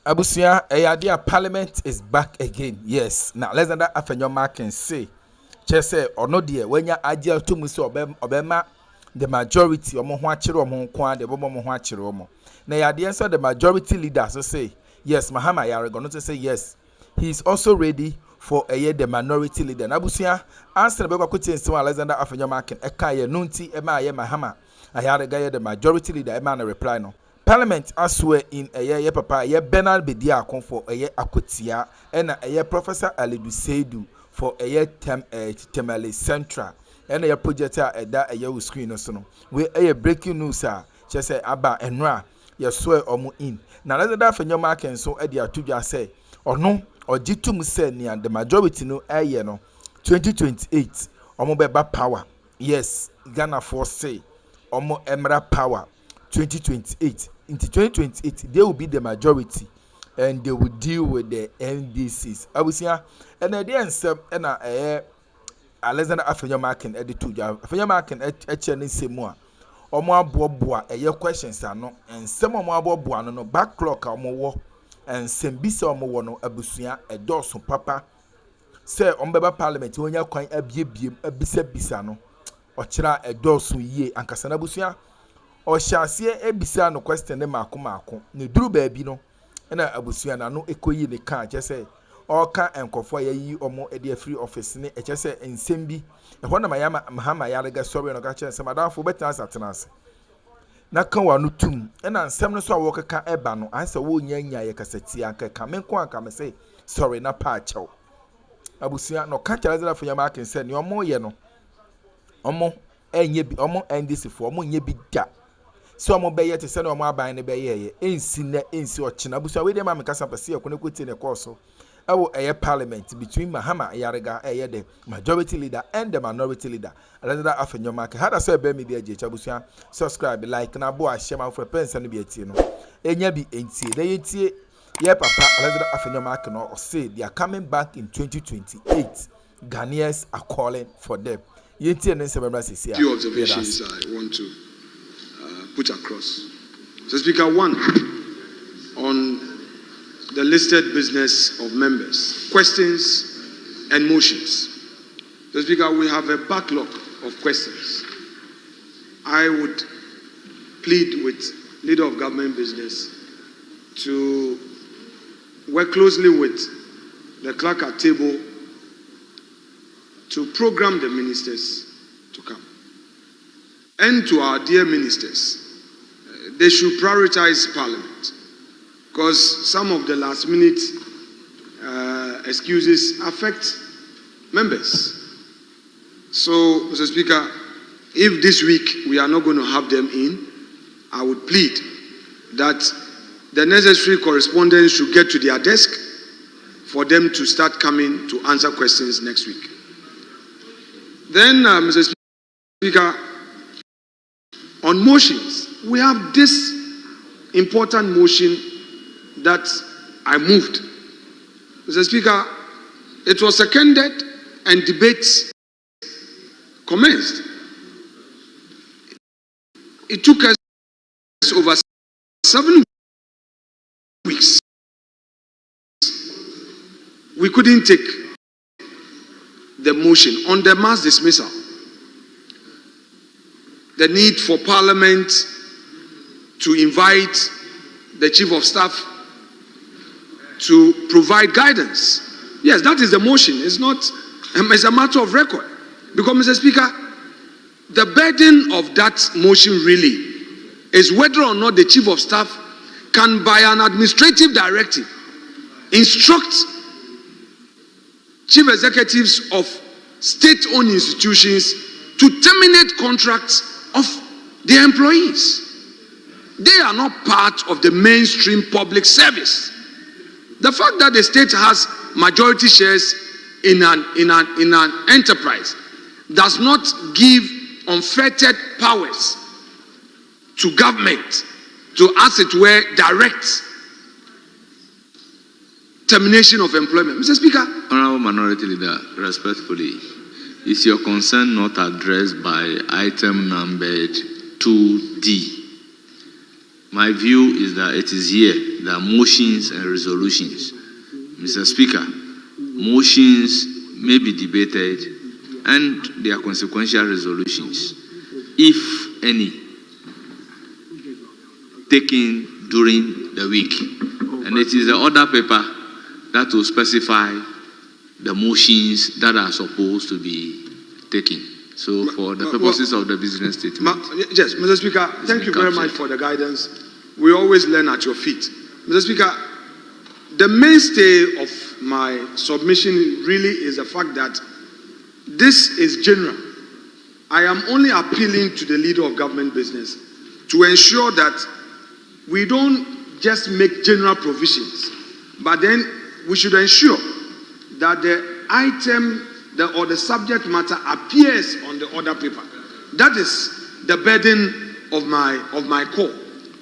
Abusia, Ayariga Parliament is back again. Yes. Now, let's that Afenyo Mark can say. Just say or no dear when you ideal to Muso Obema the majority or Mohachiro Monkwan, the Bobo Mohachiromo. Now, the answer the majority leaders will say, yes, Mahama Ayariga, not to say yes. He is also ready for a year the minority leader. Abusia, answer the Baba Kuti and so Alexander Afenyo Mark and Ekaya Nunti, Emma Mahama Ayariga, the majority leader, Emma reply no. Parliament aswe in a year papa ye Bernard Bedia for a year Akutia and a year Professor Alidu Seidu for a year Temale Central and a year projector at that a year screen or so. We a breaking news, sir. Just say Abba and Ra, you swear or mu in. Now, that for your mark and so Edia Tuja say, or no, or Jitum say near the majority no a year no 2028 or mobile power. Yes, Ghana for say or more emerald power 2028. Into 2028, they will be the majority and they will deal with the NDCs. I will say, and I didn't say, and Alexander Afenyo Markin edited Afenyo Markin etching say more or more boa a year questions are no, and some more boa no backlog or more, and some bisa or more no abusia a dorsum papa. Say on Baba Parliament when you're quite a bisa no or chira a dorsum ye and Casanabusia. Or shall see a bisa no question them Marco, no drew baby no, and Abusiana no equally the car, just say, or car and confoy ye or more a dear free office, and just say in Simbi, and one of my Mahama Ayariga sorry no catch and some other for better as at Nakawa no tomb, and I'm some so walk a car ebano, answer woon yanya cassette, and come in quack, come say, sorry, na pacho. Abusia no catch a for your mark and send your more yeno. Omo, and ye be omo and this for more ye be gap. So I'm obey to send on my buying the bay, ain't seen that ain't so chinabusa with them. I'm Cassapasi or Kunukuti in a course. I will a parliament between Mahama Ayariga, the majority leader and the minority leader. Another Afenyo market. How does say Bemi be a Jabusia? Subscribe, like, and I boy share my for pence and be a tino. And ye be ain't see. They ain't see. Yeah, Papa, another Afenyo market or say they are coming back in 2028. Ghanaians are calling for them. You see, and then few observations I want to put across. So, Speaker, one, on the listed business of members, questions and motions. So, Speaker, we have a backlog of questions. I would plead with Leader of Government Business to work closely with the clerk at table to program the ministers to come. And to our dear ministers, they should prioritize Parliament, because some of the last minute excuses affect members. So, Mr. Speaker, if this week we are not going to have them in, I would plead that the necessary correspondence should get to their desk for them to start coming to answer questions next week. Then, Mr. Speaker, on motions, we have this important motion that I moved. Mr. Speaker, it was seconded and debates commenced. It took us over 7 weeks. We couldn't take the motion on the mass dismissal. The need for Parliament to invite the Chief of Staff to provide guidance. Yes, that is the motion. It's not, it's a matter of record. Because, Mr. Speaker, the burden of that motion really is whether or not the Chief of Staff can, by an administrative directive, instruct chief executives of state-owned institutions to terminate contracts of their employees. They are not part of the mainstream public service. The fact that the state has majority shares in an enterprise does not give unfettered powers to government to, as it were, direct termination of employment. Mr. Speaker. Honorable Minority Leader, respectfully, is your concern not addressed by item numbered 2D? my view is that it is here, there are motions and resolutions. Mr. Speaker, motions may be debated and there are consequential resolutions, if any, taken during the week. And it is the order paper that will specify the motions that are supposed to be taken. So for the purposes of the business statement. Yes, Mr. Speaker, thank you very much for the guidance. We always learn at your feet. Mr. Speaker, the mainstay of my submission really is the fact that this is general. I am only appealing to the leader of government business to ensure that we don't just make general provisions, but then we should ensure that the item or the subject matter appears on the order paper. That is the burden of my call.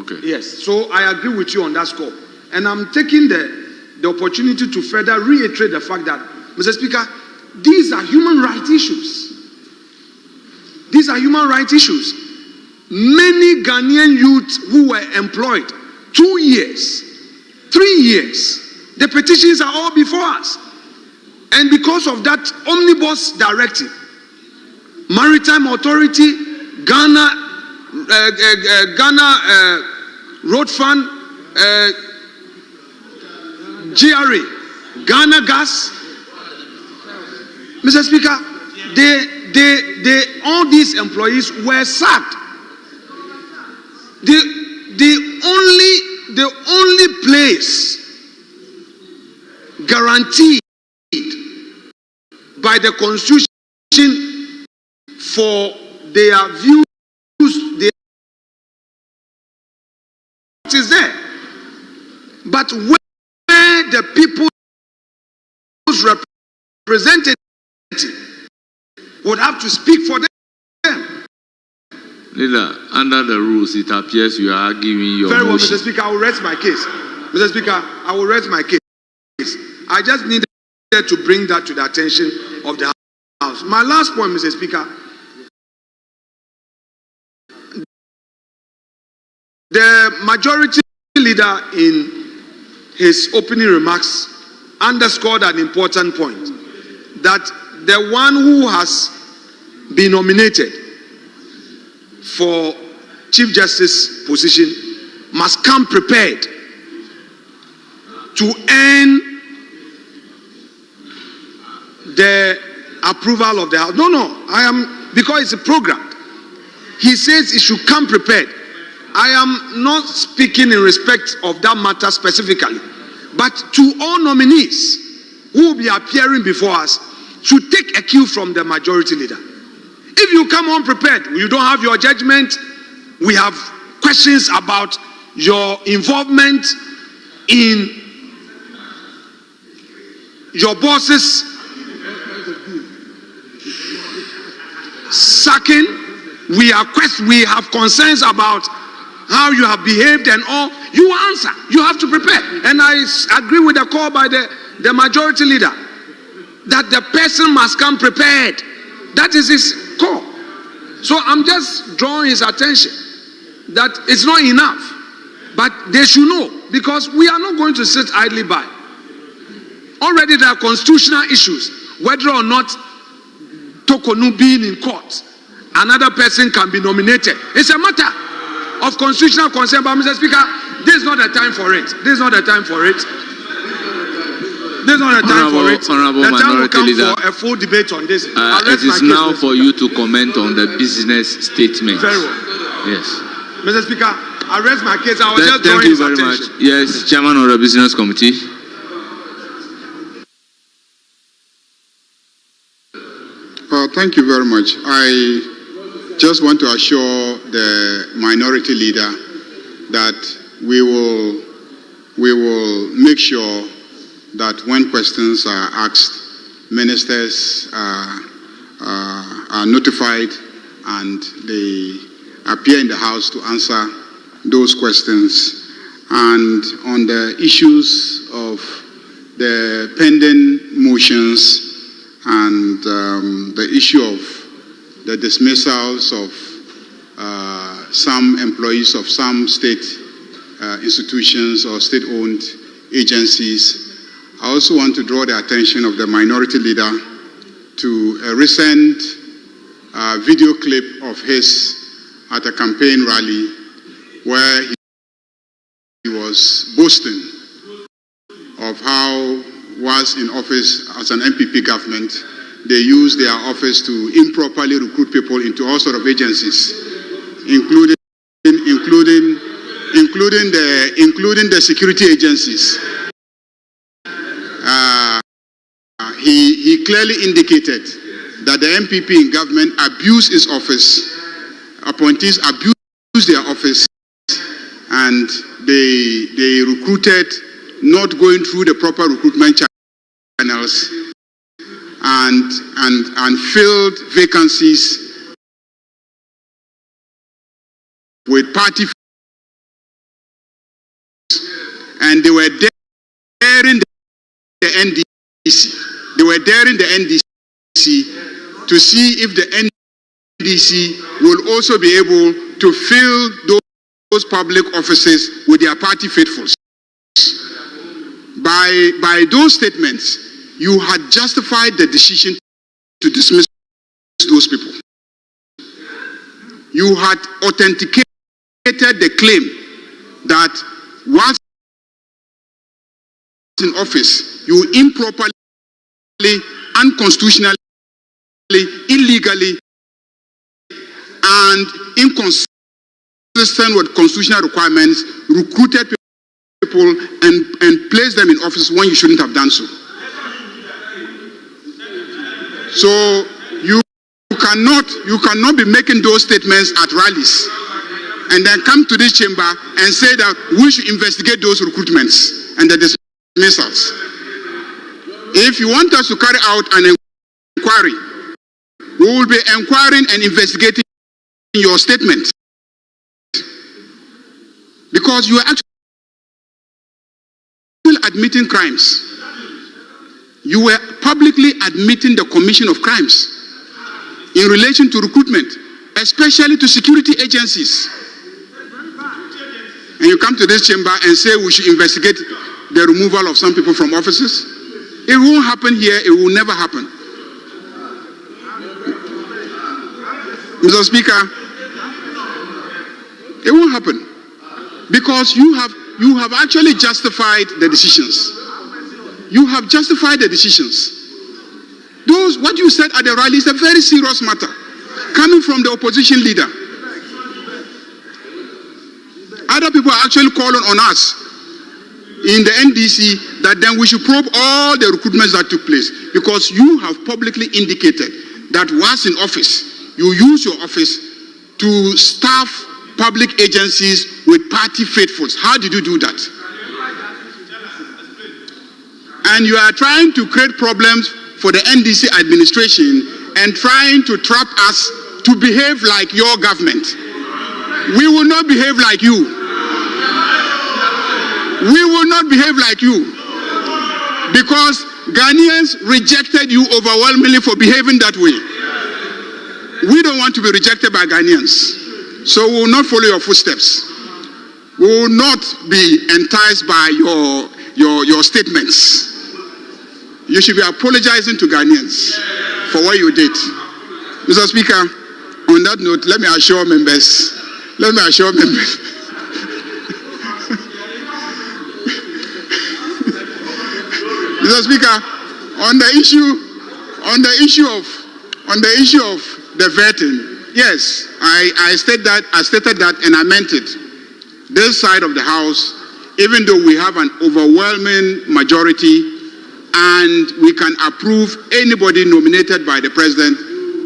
Okay. Yes, so I agree with you on that score. And I'm taking the opportunity to further reiterate the fact that, Mr. Speaker, these are human rights issues. These are human rights issues. Many Ghanaian youths who were employed 2 years, 3 years, the petitions are all before us. And because of that omnibus directive, Maritime Authority, Ghana Road Fund, GRA, Ghana Gas, Mr. Speaker, all these employees were sacked. The only place guaranteed by the Constitution for their views, is there. But where the people's representative would have to speak for them. Leader, under the rules, it appears you are arguing your Very well, motion. Mr. Speaker, I will rest my case. Mr. Speaker, I will rest my case. I just needed to bring that to the attention of the House. My last point, Mr. Speaker. The majority leader in his opening remarks underscored an important point, that the one who has been nominated for Chief Justice position must come prepared to earn the approval of the House. No, because it's a program. He says it should come prepared. I am not speaking in respect of that matter specifically, but to all nominees who will be appearing before us should take a cue from the majority leader. If you come unprepared, you don't have your judgment, we have questions about your involvement in your boss's sacking, we have concerns about how you have behaved and all, you answer. You have to prepare. And I agree with the call by the majority leader that the person must come prepared. That is his call. So I'm just drawing his attention that it's not enough, but they should know, because we are not going to sit idly by. Already there are constitutional issues, whether or not Tokonu being in court, another person can be nominated. It's a matter of constitutional concern, but Mr. Speaker, this is not the time for it. This is not the time for it. This is not the time for it. The time will come for a full debate on this. It is now for you to comment on the business statement. Very well. Yes. Mr. Speaker, I raise my case. I was just Thank drawing you his very attention. much. Yes, Chairman of the Business Committee. Thank you very much. I just want to assure the minority leader that we will make sure that when questions are asked, ministers are notified and they appear in the House to answer those questions. And on the issues of the pending motions and the issue of the dismissals of some employees of some state institutions or state-owned agencies. I also want to draw the attention of the minority leader to a recent video clip of his at a campaign rally where he was boasting of how, whilst in office as an MPP government, they used their office to improperly recruit people into all sorts of agencies, including the security agencies. He clearly indicated that the MPP in government abused his office, appointees abused their office, and they recruited not going through the proper recruitment channels and filled vacancies with party, and they were daring the NDC. They were daring the NDC to see if the NDC will also be able to fill those public offices with their party faithfuls. By those statements, you had justified the decision to dismiss those people. You had authenticated the claim that once in office, you improperly, unconstitutionally, illegally, and inconsistent with constitutional requirements, recruited people and placed them in office when you shouldn't have done so. So you cannot be making those statements at rallies and then come to this chamber and say that we should investigate those recruitments and the dismissals. If you want us to carry out an inquiry, we will be inquiring and investigating your statement, because you are actually admitting crimes. You were publicly admitting the commission of crimes in relation to recruitment, especially to security agencies. And you come to this chamber and say we should investigate the removal of some people from offices. It won't happen here. It will never happen. Mr. Speaker, it won't happen, because you have actually justified the decisions. You have justified the decisions. What you said at the rally is a very serious matter, coming from the opposition leader. Other people are actually calling on us in the NDC that then we should probe all the recruitments that took place, because you have publicly indicated that once in office, you use your office to staff public agencies with party faithfuls. How did you do that? And you are trying to create problems for the NDC administration and trying to trap us to behave like your government. We will not behave like you. We will not behave like you, because Ghanaians rejected you overwhelmingly for behaving that way. We don't want to be rejected by Ghanaians, so we will not follow your footsteps. We will not be enticed by your statements. You should be apologizing to Ghanaians for what you did. Mr. Speaker, on that note, let me assure members. Mr. Speaker, on the issue of the vetting, yes, I stated that and I meant it. This side of the House, even though we have an overwhelming majority and we can approve anybody nominated by the President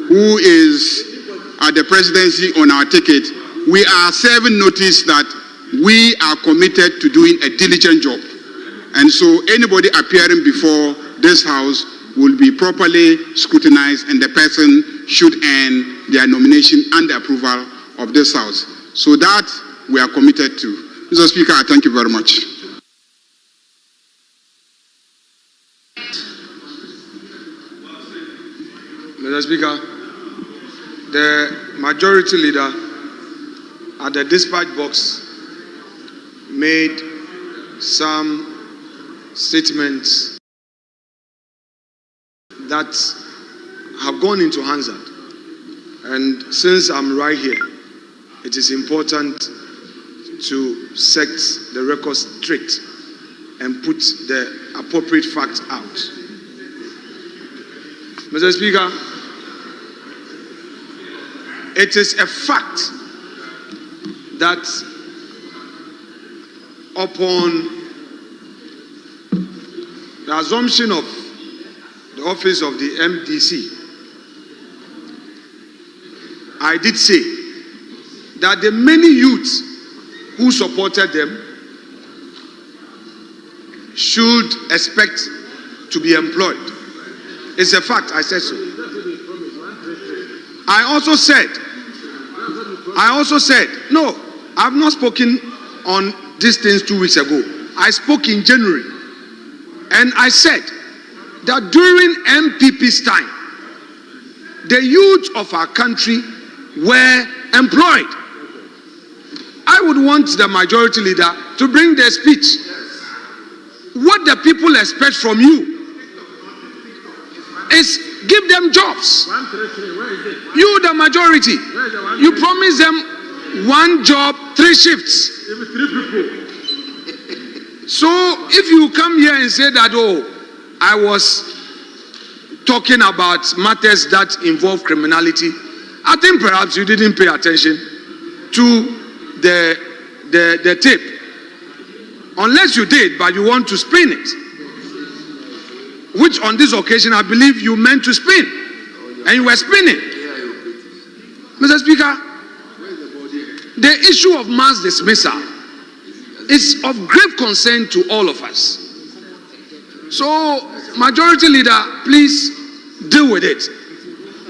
who is at the presidency on our ticket, we are serving notice that we are committed to doing a diligent job. And so anybody appearing before this House will be properly scrutinized, and the person should earn their nomination and the approval of this House. So that we are committed to. Mr. Speaker, I thank you very much. Mr. Speaker, the majority leader at the dispatch box made some statements that have gone into Hansard. And since I'm right here, it is important to set the record straight and put the appropriate facts out. Mr. Speaker, it is a fact that upon the assumption of the office of the MDC, I did say that the many youths who supported them should expect to be employed. It's a fact, I said so. I also said, no, I've not spoken on these things 2 weeks ago. I spoke in January. And I said that during MPP's time, the youth of our country were employed. I would want the majority leader to bring their speech. What the people expect from you is give them jobs. You, the majority, you promise them 1 job, 3 shifts. So if you come here and say that, oh, I was talking about matters that involve criminality, I think perhaps you didn't pay attention to the tape. Unless you did, but you want to spin it. Which on this occasion, I believe you meant to spin. And you were spinning. Mr. Speaker, the issue of mass dismissal is of grave concern to all of us. So, Majority Leader, please deal with it.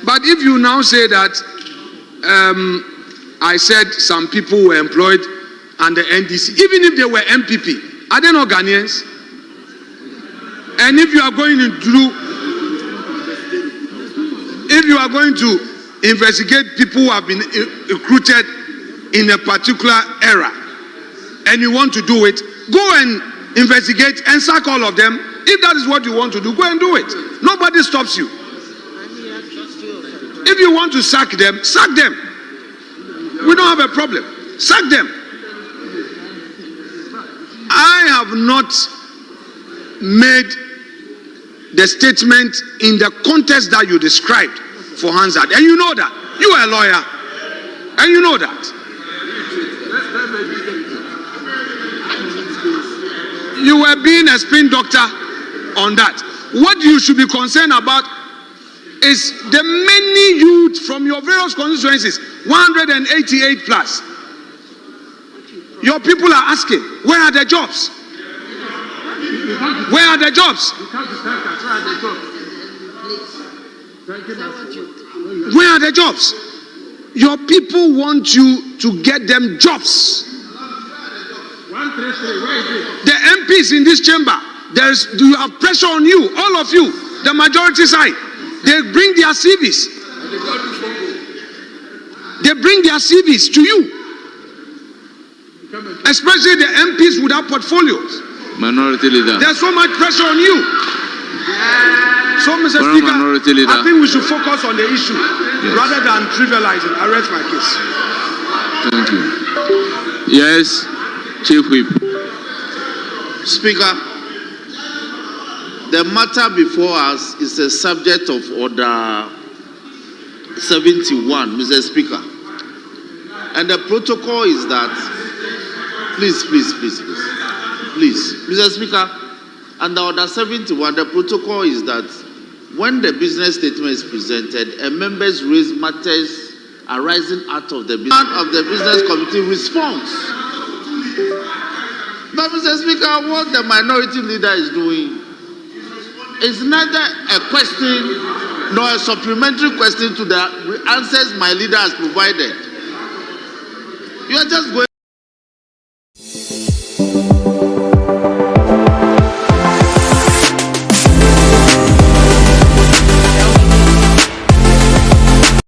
But if you now say that I said some people were employed under NDC, even if they were MPP, are they not Ghanaians? And if you are going to investigate people who have been recruited in a particular era, and you want to do it, go and investigate and sack all of them. If that is what you want to do, go and do it. Nobody stops you. If you want to sack them, sack them. We don't have a problem. Sack them. I have not made the statement in the context that you described for Hansard. And you know that. You are a lawyer. And you know that. You were being a spin doctor on that. What you should be concerned about is the many youth from your various constituencies, 188 plus. Your people are asking, where are the jobs? Where are the jobs? Where are the jobs? Your people want you to get them jobs. The MPs in this chamber, you have pressure on you, all of you, the majority side. They bring their CVs. They bring their CVs to you. Especially the MPs without portfolios. Minority Leader. There's so much pressure on you. So, Mr. Speaker, I think we should focus on the issue rather than trivializing. I rest my case. Thank you. Yes, Chief Whip. Speaker, the matter before us is a subject of Order 71, Mr. Speaker. And the protocol is that, please, Mr. Speaker, under Order 71, the protocol is that when the business statement is presented, a members raise matters arising out of the business committee response. But Mr. Speaker, what the minority leader is doing is neither a question nor a supplementary question to the answers my leader has provided. You are just going